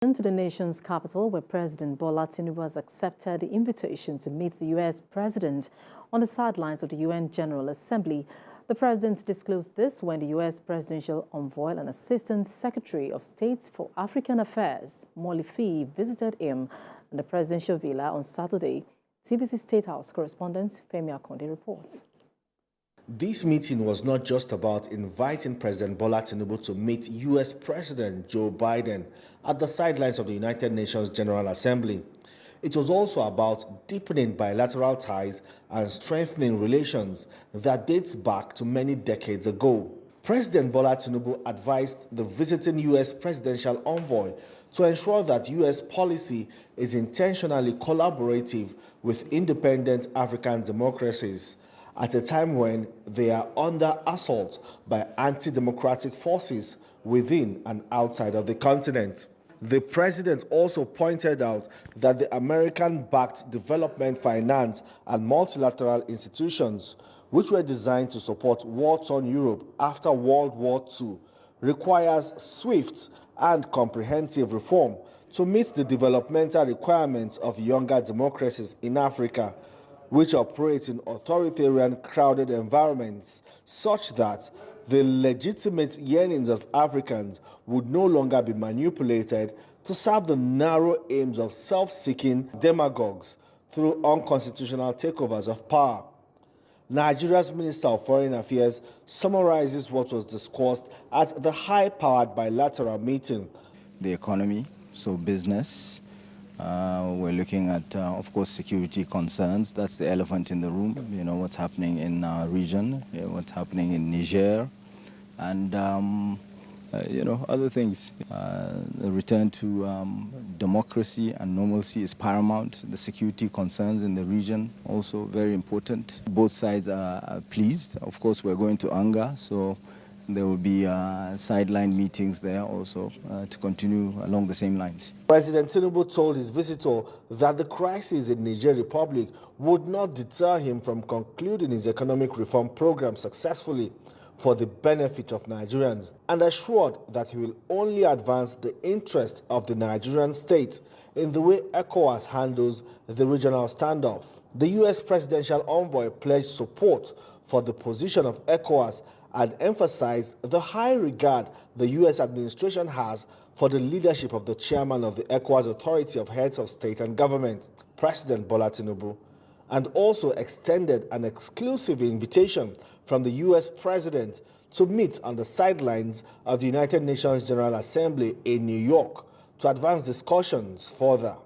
To the nation's capital, where President Bola Tinubu has accepted the invitation to meet the U.S. President on the sidelines of the UN General Assembly. The President disclosed this when the U.S. Presidential Envoy and Assistant Secretary of State for African Affairs Molly Phee visited him in the presidential villa on Saturday. TVC State House correspondent Femi Akonde reports. This meeting was not just about inviting President Bola Tinubu to meet U.S. President Joe Biden at the sidelines of the United Nations General Assembly. It was also about deepening bilateral ties and strengthening relations that dates back to many decades ago. President Bola Tinubu advised the visiting U.S. Presidential Envoy to ensure that U.S. policy is intentionally collaborative with independent African democracies at a time when they are under assault by anti-democratic forces within and outside of the continent. The president also pointed out that the American-backed development finance and multilateral institutions, which were designed to support war-torn Europe after World War II, requires swift and comprehensive reform to meet the developmental requirements of younger democracies in Africa, which operate in authoritarian, crowded environments, such that the legitimate yearnings of Africans would no longer be manipulated to serve the narrow aims of self-seeking demagogues through unconstitutional takeovers of power. Nigeria's Minister of Foreign Affairs summarizes what was discussed at the high-powered bilateral meeting. The economy, so business. We're looking at, of course, security concerns. That's the elephant in the room. You know, what's happening in our region, what's happening in Niger, and, you know, other things. The return to democracy and normalcy is paramount. The security concerns in the region also very important. Both sides are pleased. Of course, we're going to UNGA, so there will be sideline meetings there also to continue along the same lines. President Tinubu told his visitor that the crisis in Niger Republic would not deter him from concluding his economic reform program successfully for the benefit of Nigerians, and assured that he will only advance the interest of the Nigerian state in the way ECOWAS handles the regional standoff. The U.S. Presidential Envoy pledged support for the position of ECOWAS and emphasized the high regard the U.S. administration has for the leadership of the chairman of the ECOWAS Authority of Heads of State and Government, President Bola Tinubu, and also extended an exclusive invitation from the U.S. President to meet on the sidelines of the United Nations General Assembly in New York to advance discussions further.